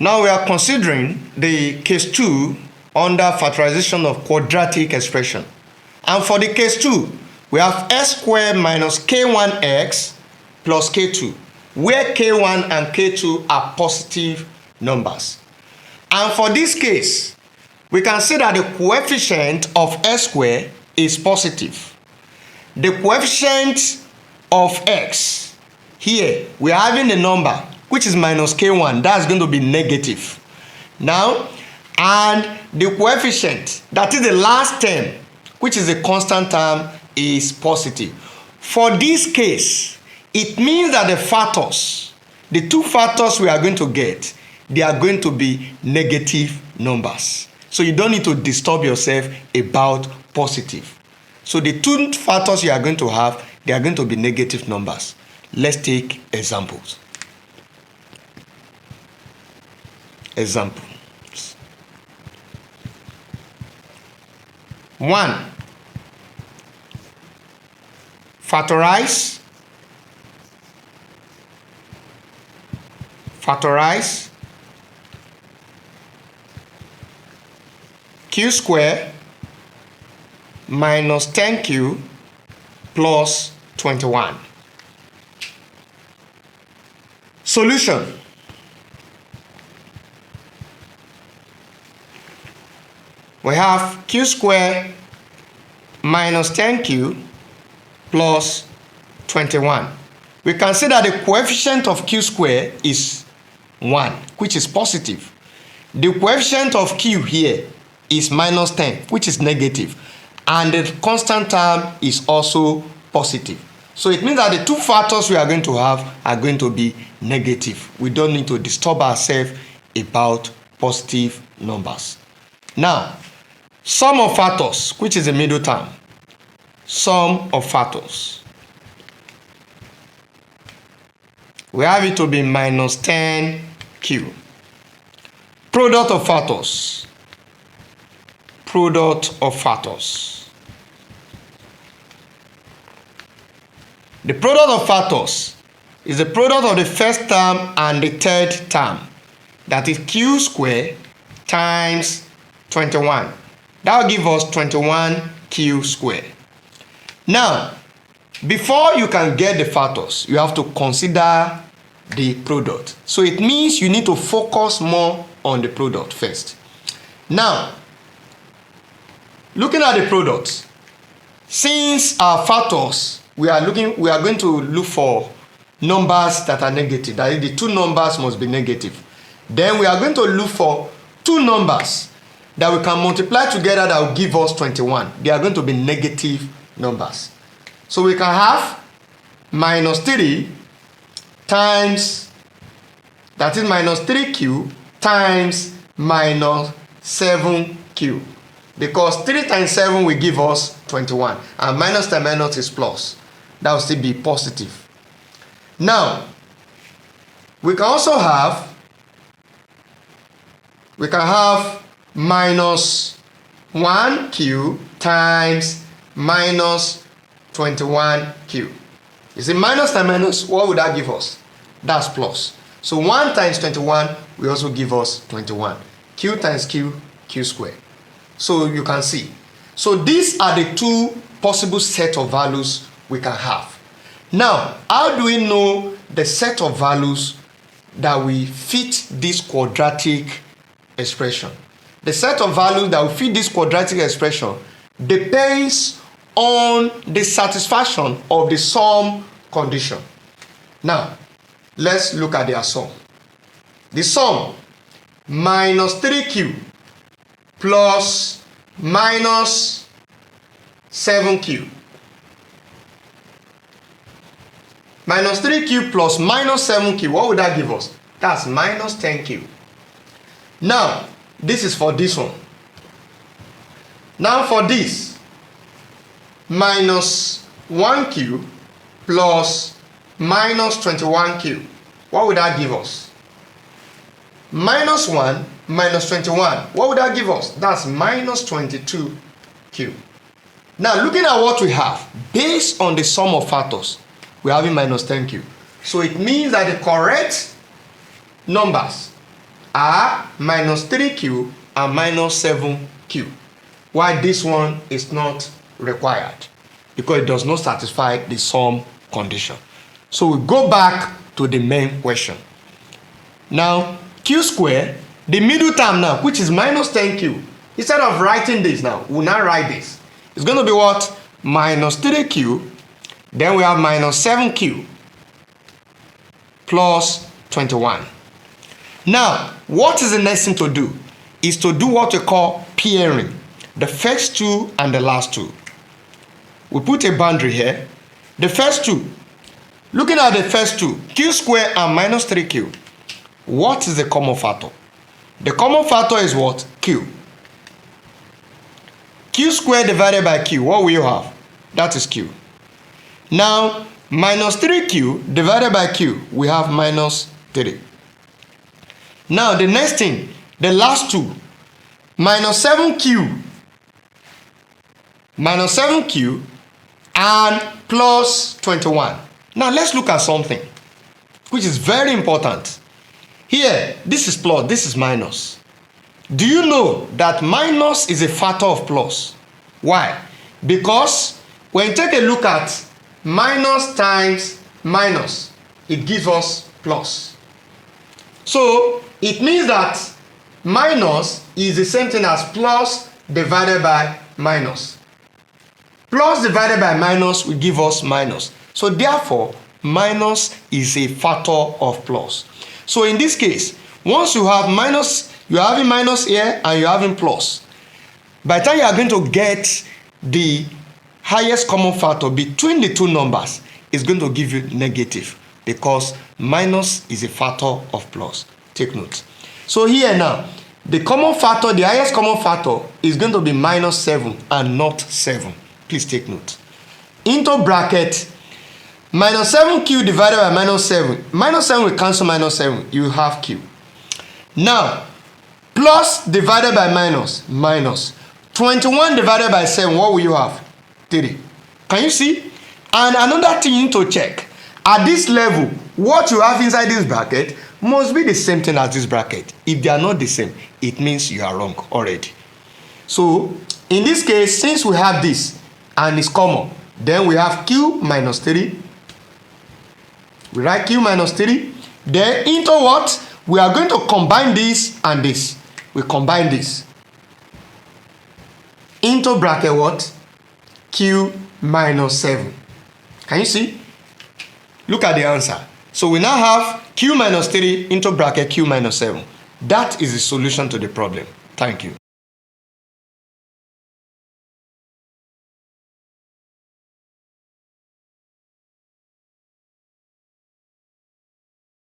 Now we are considering the case 2 under factorization of quadratic expression. And for the case 2, we have x squared minus k1x plus k2, where k1 and k2 are positive numbers. And for this case, we can say that the coefficient of x squared is positive. The coefficient of x, here we are having a number which is minus k1, that's going to be negative. Now, and the coefficient, that is the last term, which is a constant term, is positive. For this case, it means that the factors, the two factors we are going to get, they are going to be negative numbers. So you don't need to disturb yourself about positive. So the two factors you are going to have, they are going to be negative numbers. Let's take examples. Examples. 1. Factorize q squared minus 10q plus 21. Solution. We have q squared minus 10q plus 21. We can say that the coefficient of q squared is 1, which is positive. The coefficient of q here is minus 10, which is negative. And the constant term is also positive. So it means that the two factors we are going to have are going to be negative. We don't need to disturb ourselves about positive numbers. Now, sum of factors, which is the middle term. Sum of factors. We have it to be minus 10q. Product of factors. Product of factors. The product of factors is the product of the first term and the third term. That is q squared times 21. That will give us 21q squared. Now, before you can get the factors, you have to consider the product. So it means you need to focus more on the product first. Now, looking at the product, since our factors, we are going to look for numbers that are negative. That is, the two numbers must be negative. Then we are going to look for two numbers that we can multiply together that will give us 21. They are going to be negative numbers. So we can have minus 3 times, that is minus 3q times minus 7q. Because 3 times 7 will give us 21. And minus times minus is plus. That will still be positive. Now, we can also have, minus 1q times minus 21q. You see, minus times minus, what would that give us? That's plus. So 1 times 21 will also give us 21. Q times q, q squared. So you can see. So these are the two possible set of values we can have. Now, how do we know the set of values that will fit this quadratic expression? The set of values that will fit this quadratic expression depends on the satisfaction of the sum condition. Now, let's look at their sum. The sum minus 3q plus minus 7q. Minus 3q plus minus 7q, what would that give us? That's minus 10q. Now, this is for this one. Now for this, minus 1q plus minus 21q. What would that give us? Minus 1 minus 21. What would that give us? That's minus 22q. Now looking at what we have, based on the sum of factors, we're having minus 10q. So it means that the correct numbers are minus 3q and minus 7q. Why this one is not required? Because it does not satisfy the sum condition. So we go back to the main question. Now, q square, the middle term now, which is minus 10q, instead of writing this now, we'll now write this. It's going to be what? Minus 3q, then we have minus 7q, plus 21. Now, what is the next thing to do? Is to do what we call pairing. The first two and the last two. We put a boundary here. The first two. Looking at the first two, q square and minus 3q. What is the common factor? The common factor is what? Q. Q square divided by q. What will you have? That is q. Now, minus 3q divided by q, we have minus 3. Now, the next thing, the last two, minus 7q and plus 21. Now, let's look at something which is very important. Here, this is plus, this is minus. Do you know that minus is a factor of plus? Why? Because when you take a look at minus times minus, it gives us plus. So, it means that minus is the same thing as plus divided by minus. Plus divided by minus will give us minus. So, therefore, minus is a factor of plus. So, in this case, once you have minus, you are having minus here and you are having plus. By the time you are going to get the highest common factor between the two numbers, it's going to give you negative because minus is a factor of plus. Take note. So here now, the common factor, the highest common factor is going to be minus 7 and not 7. Please take note. Into bracket, minus 7q divided by minus 7. Minus 7 will cancel minus 7. You have q. Now, plus divided by minus, minus. 21 divided by 7, what will you have? 3. Can you see? And another thing you need to check. At this level, what you have inside this bracket must be the same thing as this bracket. If they are not the same, it means you are wrong already. So, in this case, since we have this and it's common, then we have q minus 3. We write q minus 3. Then into what? We are going to combine this and this. We combine this. Into bracket what? Q minus 7. Can you see? Look at the answer. So we now have q minus 3 into bracket q minus 7. That is the solution to the problem. Thank you.